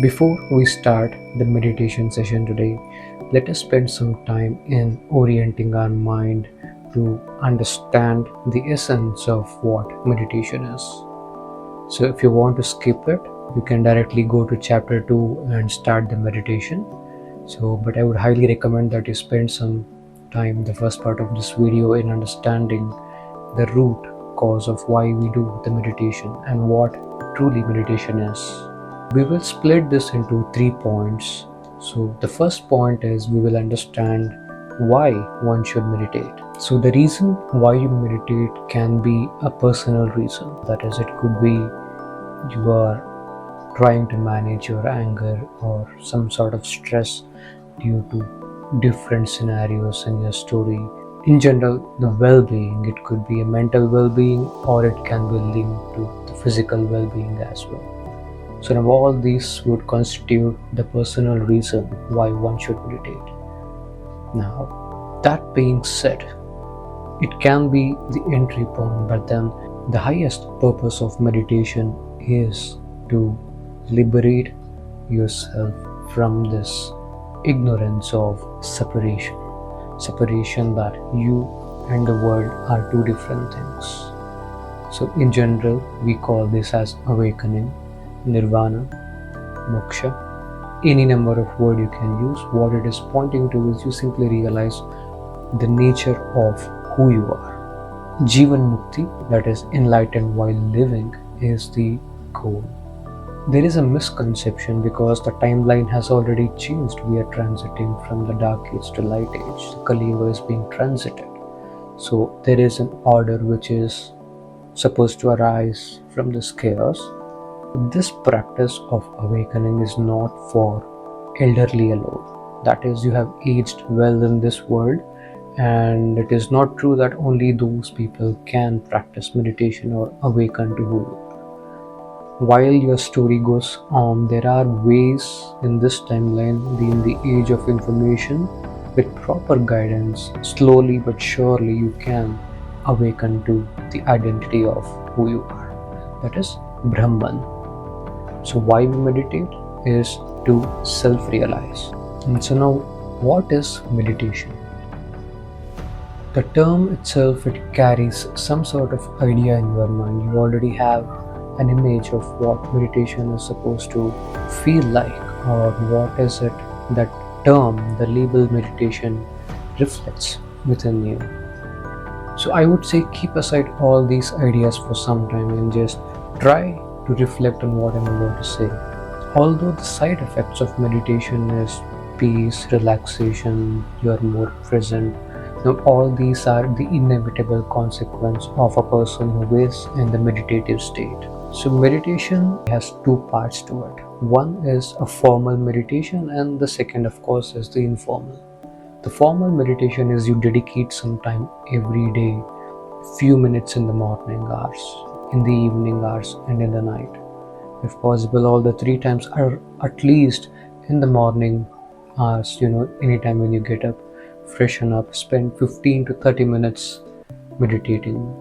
Before we start the meditation session today, let us spend some time in orienting our mind to understand the essence of what meditation is. So if you want to skip it, you can directly go to chapter 2 and start the meditation. But I would highly recommend that you spend some time, the first part of this video, in understanding the root cause of why we do the meditation and what truly meditation is. We will split this into 3 points. So the first point is we will understand why one should meditate. So the reason why you meditate can be a personal reason. That is, it could be you are trying to manage your anger or some sort of stress due to different scenarios in your story. In general, the well-being, it could be a mental well-being or it can be linked to the physical well-being as well. So now all these would constitute the personal reason why one should meditate. Now, that being said, it can be the entry point, but then the highest purpose of meditation is to liberate yourself from this ignorance of separation that you and the world are two different things. So in general, we call this as awakening, nirvana, moksha, any number of words you can use. What it is pointing to is you simply realize the nature of who you are. Jivan Mukti, that is enlightened while living, is the goal. There is a misconception because the timeline has already changed. We are transiting from the dark age to light age. The Kali Yuga is being transited. So there is an order which is supposed to arise from this chaos. This practice of awakening is not for elderly alone. That is, you have aged well in this world, and it is not true that only those people can practice meditation or awaken to who you are. While your story goes on, there are ways in this timeline, in the age of information, with proper guidance, slowly but surely you can awaken to the identity of who you are. That is Brahman. So why we meditate is to self-realize. And so now, what is meditation? The term itself, it carries some sort of idea in your mind. You already have an image of what meditation is supposed to feel like, or what is it that term, the label meditation, reflects within you. So I would say keep aside all these ideas for some time and just try to reflect on what I'm about to say. Although the side effects of meditation is peace, relaxation, you are more present. Now all these are the inevitable consequence of a person who is in the meditative state. So meditation has two parts to it. One is a formal meditation and the second, of course, is the informal. The formal meditation is you dedicate some time every day, few minutes in the morning hours, in the evening hours, and in the night. If possible, all the 3 times, are at least in the morning hours, anytime when you get up, freshen up, spend 15 to 30 minutes meditating.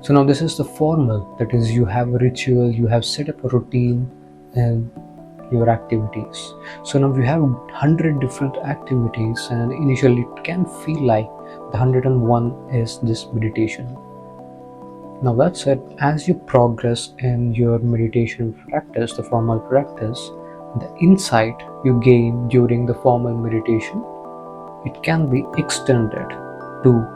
So now this is the formal, that is, you have a ritual, you have set up a routine in your activities. So now you have 100 different activities, and initially it can feel like the 101 is this meditation. Now that said, as you progress in your meditation practice, the formal practice, the insight you gain during the formal meditation, it can be extended to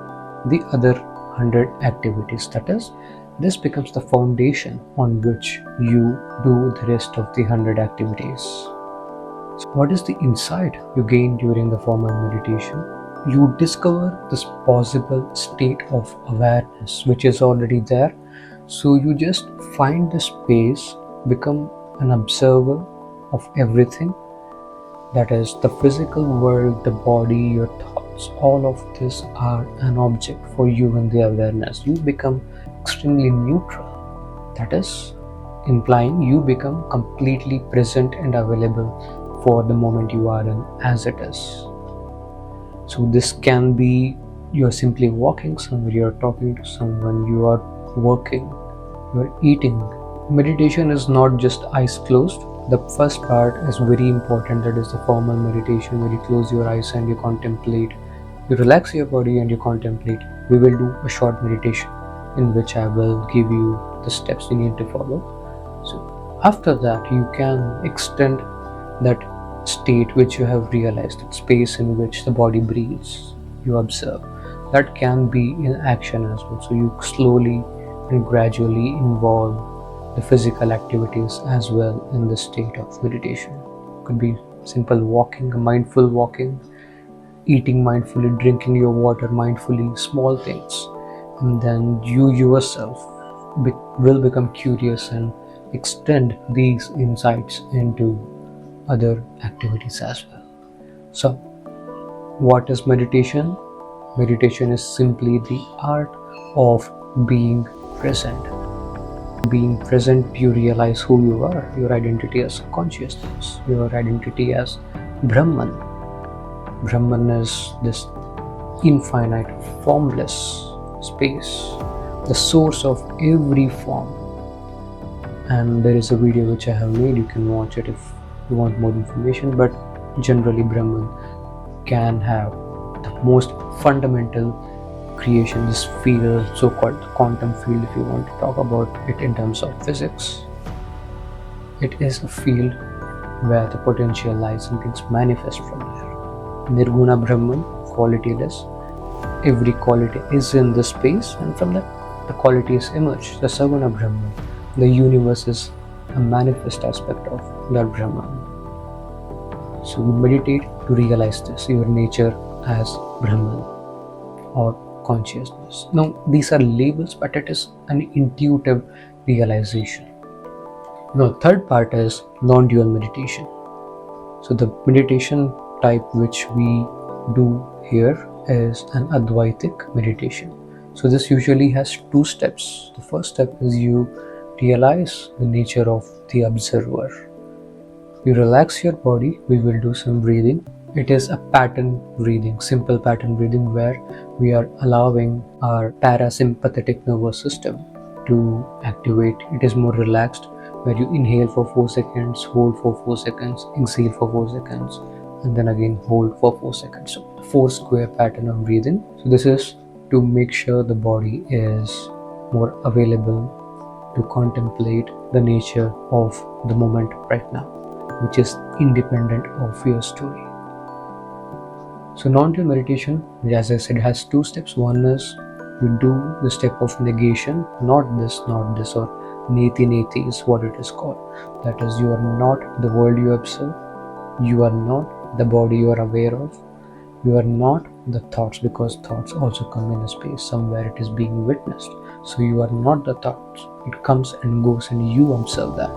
the other 100 activities. That is, this becomes the foundation on which you do the rest of the 100 activities. So what is the insight you gain during the formal meditation? You discover this possible state of awareness which is already there. So you just find the space, become an observer of everything. That is, the physical world, the body, your thoughts, all of this are an object for you in the awareness. You become extremely neutral. That is implying you become completely present and available for the moment you are in as it is. So this can be you are simply walking somewhere, you are talking to someone, you are working, you are eating. Meditation is not just eyes closed. The first part is very important, that is the formal meditation where you close your eyes and you contemplate. You relax your body and you contemplate. We will do a short meditation in which I will give you the steps you need to follow. So after that, you can extend that state which you have realized, that space in which the body breathes, you observe. That can be in action as well. So you slowly and gradually involve the physical activities as well in the state of meditation. It could be simple walking, mindful walking, eating mindfully, drinking your water mindfully, small things. And then you yourself will become curious and extend these insights into other activities as well. So, what is meditation? Meditation is simply the art of being present. Being present, you realize who you are, your identity as consciousness, your identity as Brahman. Brahman is this infinite, formless space, the source of every form. And there is a video which I have made, you can watch it if you want more information. But generally, Brahman can have the most fundamental creation, this field, so-called quantum field, if you want to talk about it in terms of physics. It is a field where the potential lies and things manifest from there. Nirguna Brahman, qualityless. Every quality is in the space, and from that the qualities emerge. The Saguna Brahman, the universe is a manifest aspect of that Brahman. So you meditate to realize this, your nature as Brahman or consciousness. Now these are labels, but it is an intuitive realization. Now third part is non-dual meditation. So the meditation type which we do here is an Advaitic meditation. So this usually has two steps. The first step is you realize the nature of the observer. You relax your body, we will do some breathing. It is a pattern breathing, simple pattern breathing, where we are allowing our parasympathetic nervous system to activate. It is more relaxed, where you inhale for 4 seconds, hold for 4 seconds, exhale for 4 seconds, and then again hold for 4 seconds. So 4 square pattern of breathing. So this is to make sure the body is more available to contemplate the nature of the moment right now, which is independent of your story. So non-dual meditation, as I said, has two steps. One is you do the step of negation, not this, or neti is what it is called. That is, you are not the world you observe, you are not the body you are aware of, you are not the thoughts, because thoughts also come in a space, somewhere it is being witnessed. So you are not the thoughts, it comes and goes and you observe that.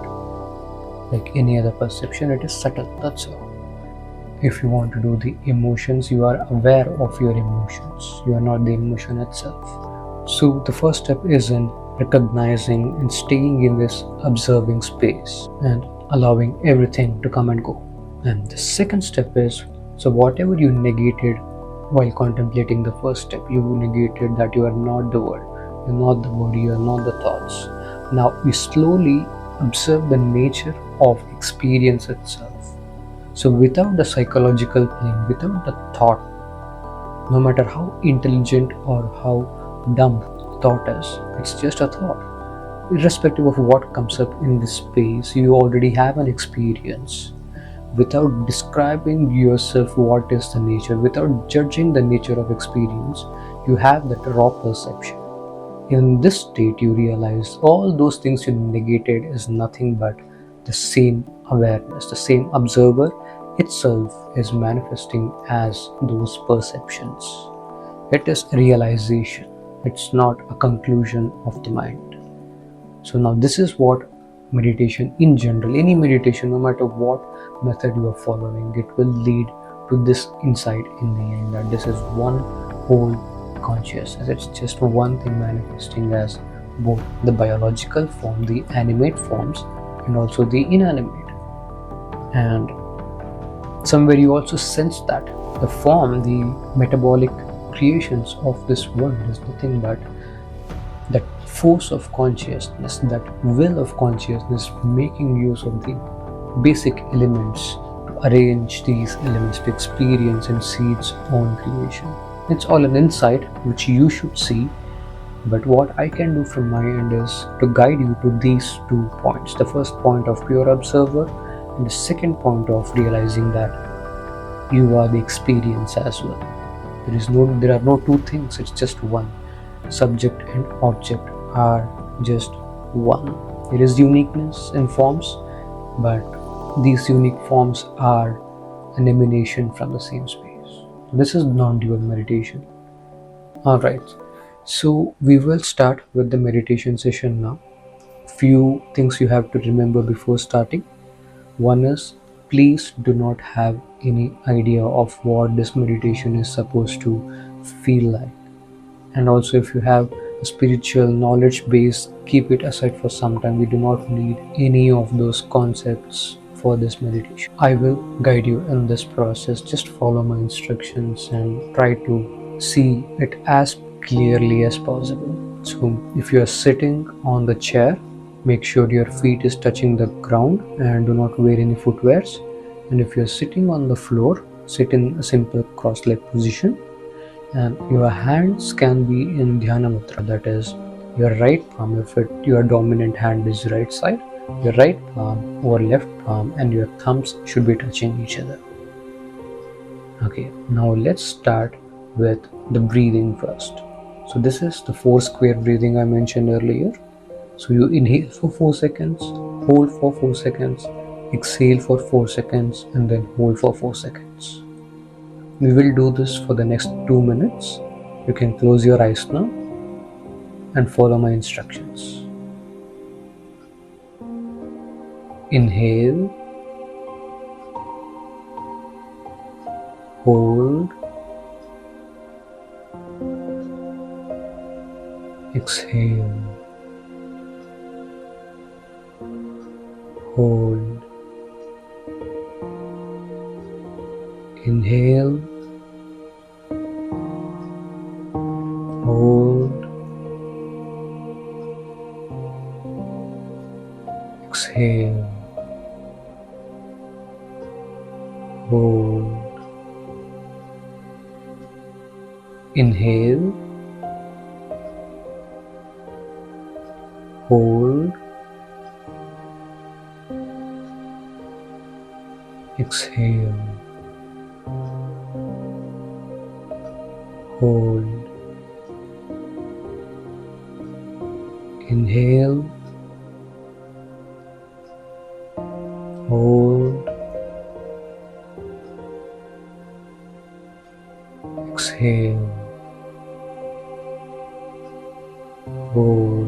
Like any other perception, it is subtle, that's all. If you want to do the emotions, you are aware of your emotions, you are not the emotion itself. So the first step is in recognizing and staying in this observing space and allowing everything to come and go. And the second step is, so whatever you negated while contemplating the first step, you negated that you are not the world, you're not the body, you're not the thoughts. Now you slowly observe the nature of experience itself. So without the psychological plane, without the thought, no matter how intelligent or how dumb thought is, it's just a thought. Irrespective of what comes up in this space, you already have an experience. Without describing yourself what is the nature, without judging the nature of experience, you have that raw perception. In this state, you realize all those things you negated is nothing but the same awareness, the same observer itself is manifesting as those perceptions. It is a realization, it's not a conclusion of the mind. So now this is what meditation in general, any meditation, no matter what method you are following, it will lead to this insight in the end, that this is one whole consciousness. It's just one thing manifesting as both the biological form, the animate forms, and also the inanimate. And somewhere you also sense that the form, the metabolic creations of this world is nothing but that force of consciousness, that will of consciousness making use of the basic elements to arrange these elements to experience and see its own creation. It's all an insight which you should see, but what I can do from my end is to guide you to these 2 points. The first point of pure observer, and the second point of realizing that you are the experience as well. There are no two things, it's just one. Subject and object are just one. There is uniqueness in forms, but these unique forms are an emanation from the same space. This is non-dual meditation. Alright, so we will start with the meditation session now. Few things you have to remember before starting. One is, please do not have any idea of what this meditation is supposed to feel like. And also, if you have a spiritual knowledge base, keep it aside for some time. We do not need any of those concepts for this meditation. I will guide you in this process. Just follow my instructions and try to see it as clearly as possible. So if you are sitting on the chair, make sure your feet is touching the ground and do not wear any footwears. And if you are sitting on the floor, sit in a simple cross-leg position, and your hands can be in dhyana mudra, that is your right palm, if your dominant hand is right side, your right palm or left palm and your thumbs should be touching each other. Okay, now let's start with the breathing first. So this is the 4 square breathing I mentioned earlier. So you inhale for 4 seconds, hold for 4 seconds, exhale for 4 seconds, and then hold for 4 seconds. We will do this for the next 2 minutes. You can close your eyes now and follow my instructions. Inhale, hold, exhale, hold, inhale, hold, exhale, hold, inhale, hold, exhale, hold, inhale, hold, exhale, hold,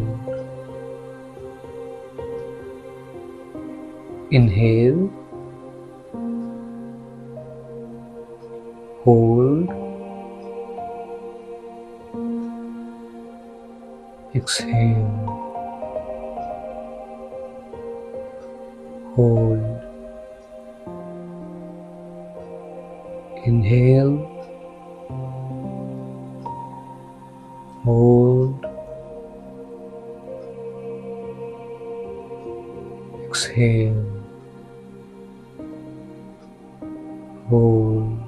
inhale, hold, exhale, hold, inhale, hold, exhale, hold.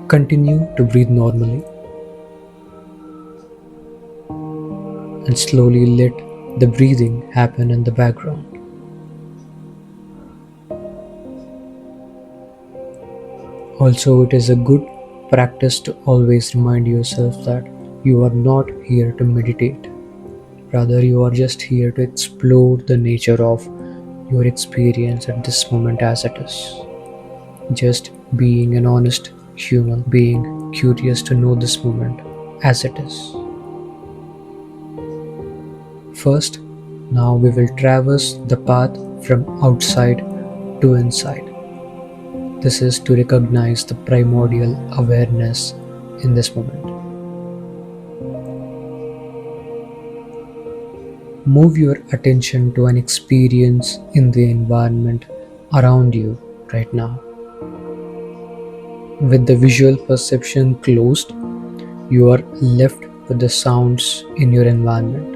Continue to breathe normally and slowly let the breathing happen in the background. Also, it is a good practice to always remind yourself that you are not here to meditate. Rather, you are just here to explore the nature of your experience at this moment as it is. Just being an honest human being, curious to know this moment as it is. First, now we will traverse the path from outside to inside. This is to recognize the primordial awareness in this moment. Move your attention to an experience in the environment around you right now. With the visual perception closed, you are left with the sounds in your environment.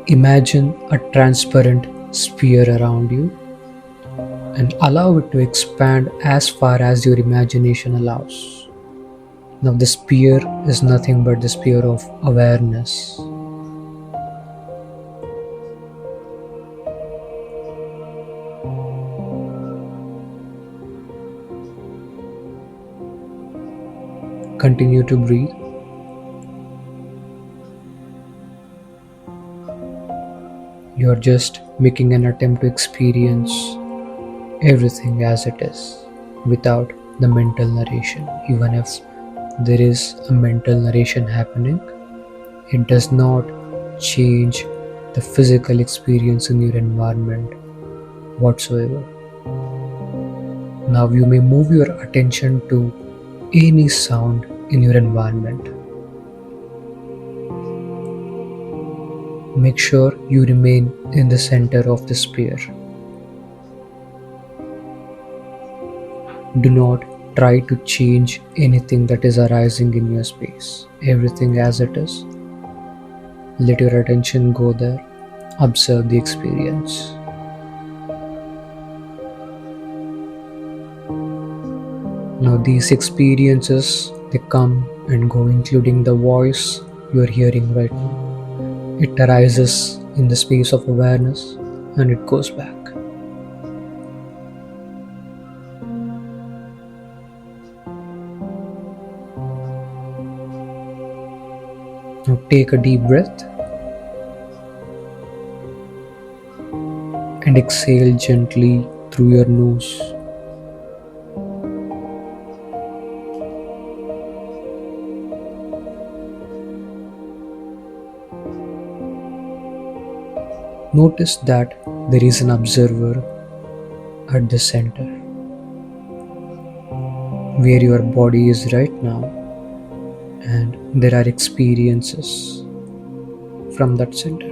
Imagine a transparent sphere around you and allow it to expand as far as your imagination allows. Now, the sphere is nothing but the sphere of awareness. Continue to breathe. You are just making an attempt to experience everything as it is without the mental narration. Even if there is a mental narration happening, it does not change the physical experience in your environment whatsoever. Now you may move your attention to any sound in your environment. Make sure you remain in the center of the sphere. Do not try to change anything that is arising in your space. Everything as it is. Let your attention go there. Observe the experience. Now these experiences, they come and go, including the voice you are hearing right now. It arises in the space of awareness and it goes back. Now take a deep breath and exhale gently through your nose. Notice that there is an observer at the center, where your body is right now, and there are experiences from that center.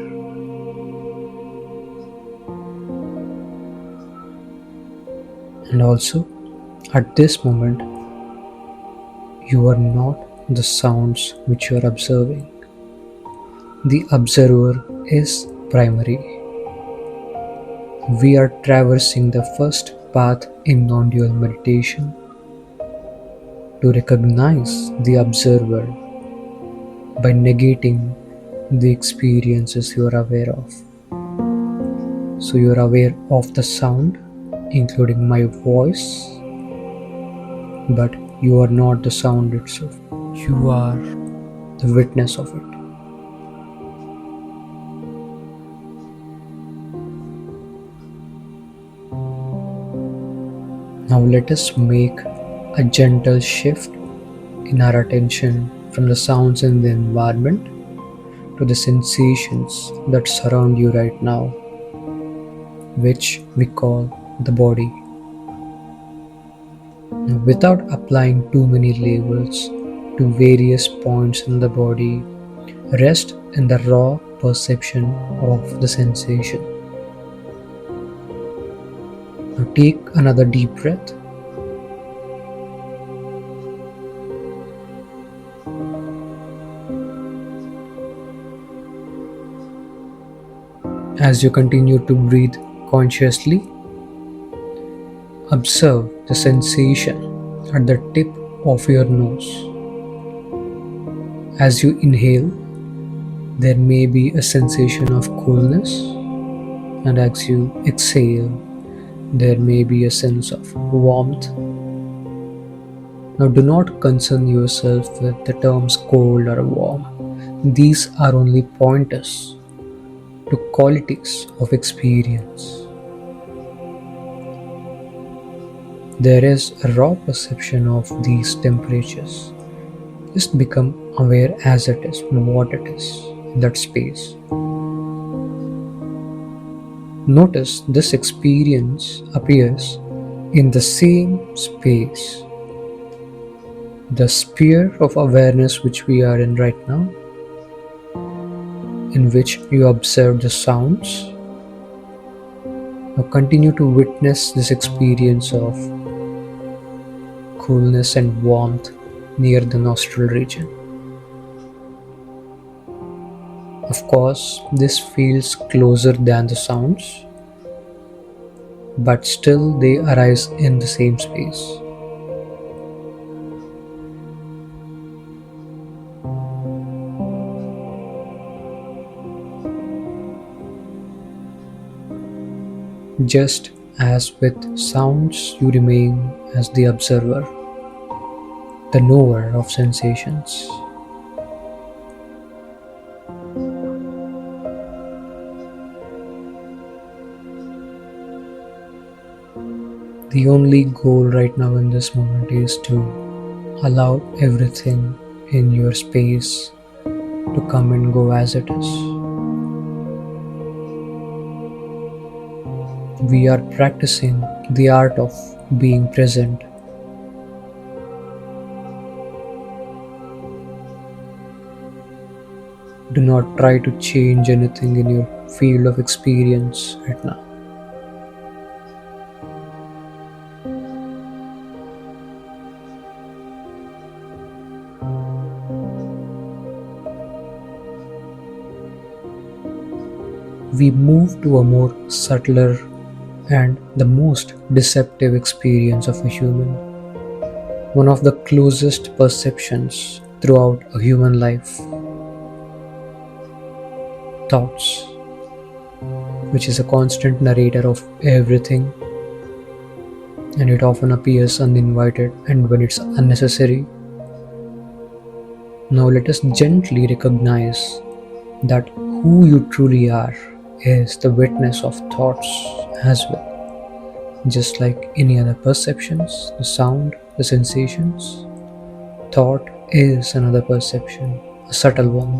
And also, at this moment, you are not the sounds which you are observing. The observer is primary. We are traversing the first path in non-dual meditation to recognize the observer by negating the experiences you are aware of. So you are aware of the sound, including my voice, but you are not the sound itself. You are the witness of it. Now let us make a gentle shift in our attention from the sounds in the environment to the sensations that surround you right now, which we call the body. Now, without applying too many labels to various points in the body, rest in the raw perception of the sensation. Now take another deep breath. As you continue to breathe consciously, observe the sensation at the tip of your nose. As you inhale, there may be a sensation of coolness, and as you exhale, there may be a sense of warmth. Now, do not concern yourself with the terms cold or warm. These are only pointers to qualities of experience. There is a raw perception of these temperatures. Just become aware as it is, what it is in that space. Notice this experience appears in the same space, the sphere of awareness which we are in right now, in which you observe the sounds. Now continue to witness this experience of coolness and warmth near the nostril region. Of course, this feels closer than the sounds, but still they arise in the same space. Just as with sounds, you remain as the observer, the knower of sensations. The only goal right now in this moment is to allow everything in your space to come and go as it is. We are practicing the art of being present. Do not try to change anything in your field of experience right now. We move to a more subtler and the most deceptive experience of a human, one of the closest perceptions throughout a human life: thoughts, which is a constant narrator of everything, and it often appears uninvited and when it's unnecessary. Now let us gently recognize that who you truly are is the witness of thoughts as well. Just like any other perceptions, the sound, the sensations, thought is another perception, a subtle one.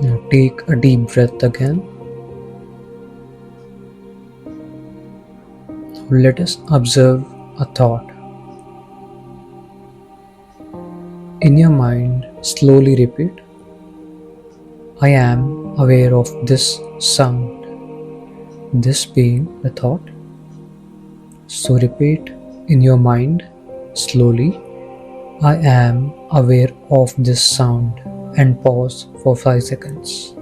Now take a deep breath again. Let us observe a thought. In your mind, slowly repeat, I am aware of this sound, this being the thought. So repeat in your mind slowly, I am aware of this sound, and pause for 5 seconds.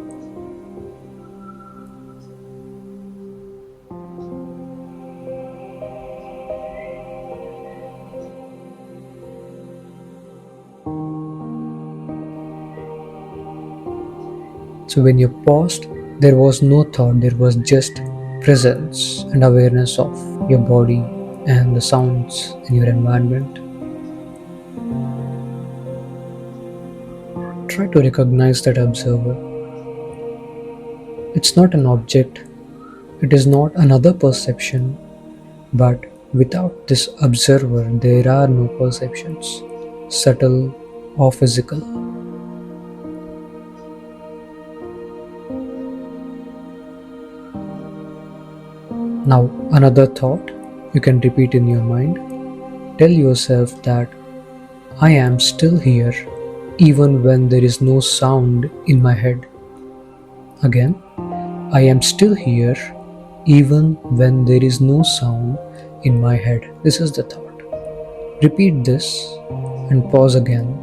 So when you paused, there was no thought, there was just presence and awareness of your body and the sounds in your environment. Try to recognize that observer. It's not an object, it is not another perception, but without this observer, there are no perceptions, subtle or physical. Now, another thought you can repeat in your mind. Tell yourself that I am still here even when there is no sound in my head. Again, I am still here even when there is no sound in my head. This is the thought. Repeat this and pause again.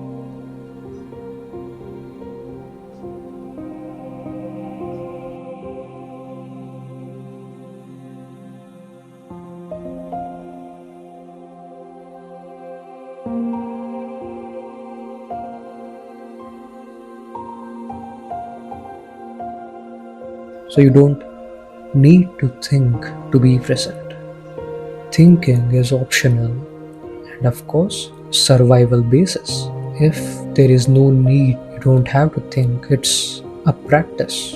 So you don't need to think to be present. Thinking is optional and, of course, survival basis. If there is no need, you don't have to think. It's a practice.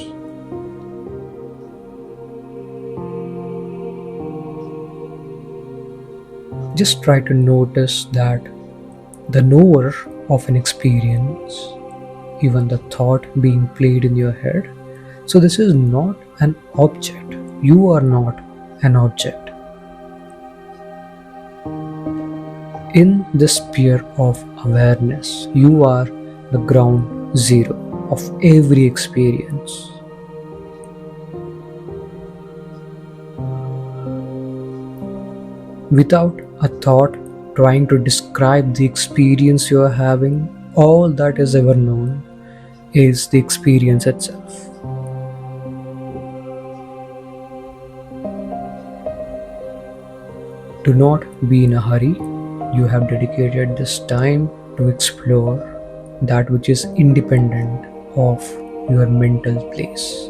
Just try to notice that the knower of an experience, even the thought being played in your head. So this is not an object. You are not an object. In the sphere of awareness, you are the ground zero of every experience. Without a thought, trying to describe the experience you are having. All that is ever known is the experience itself. Do not be in a hurry. You have dedicated this time to explore that which is independent of your mental place.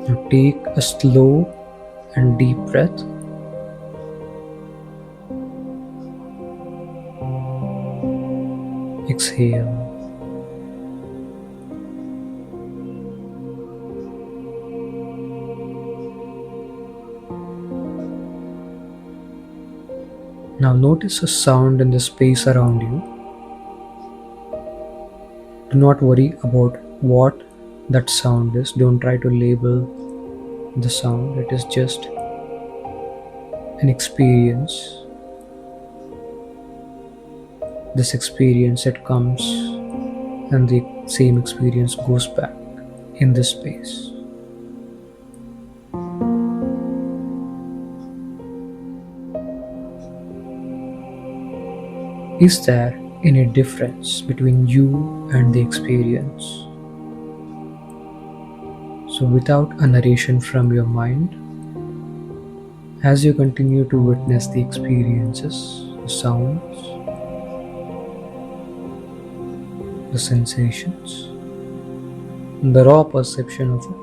Now take a slow and deep breath. Exhale. Now notice a sound in the space around you. Do not worry about what that sound is. Don't try to label the sound. It is just an experience. This experience, it comes and the same experience goes back in this space. Is there any difference between you and the experience? So without a narration from your mind, as you continue to witness the experiences, the sounds, the sensations, the raw perception of it,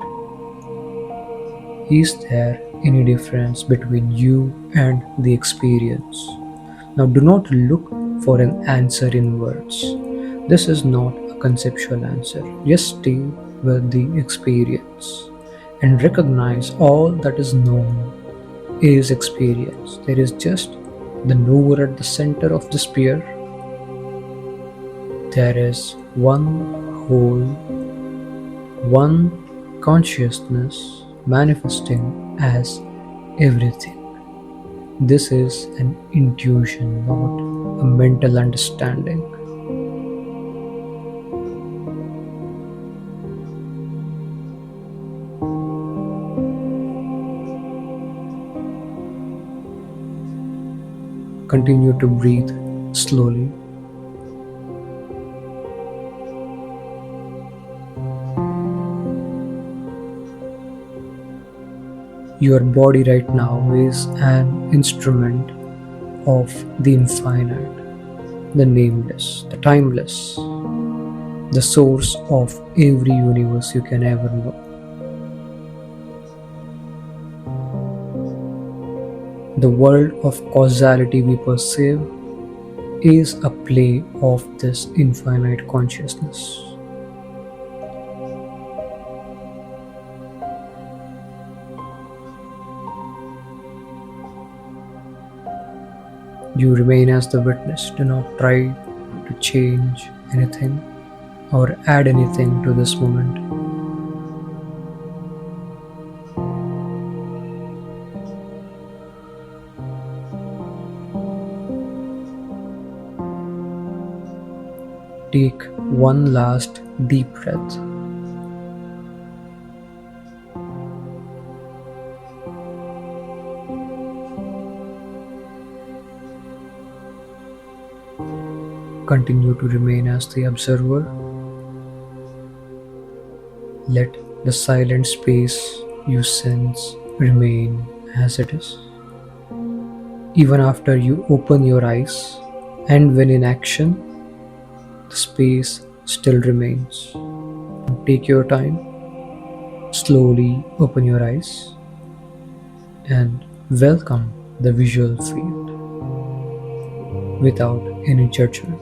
is there any difference between you and the experience? Now do not look for an answer in words. This is not a conceptual answer. Just stay with the experience and recognize all that is known is experience. There is just the knower at the center of the sphere. There is one whole, one consciousness manifesting as everything. This is an intuition, not a mental understanding. Continue to breathe slowly. Your body right now is an instrument of the infinite, the nameless, the timeless, the source of every universe you can ever know. The world of causality we perceive is a play of this infinite consciousness. You remain as the witness. Do not try to change anything or add anything to this moment. Take one last deep breath. Continue to remain as the observer. Let the silent space you sense remain as it is. Even after you open your eyes and when in action, the space still remains. Take your time, slowly open your eyes and welcome the visual field without any judgment.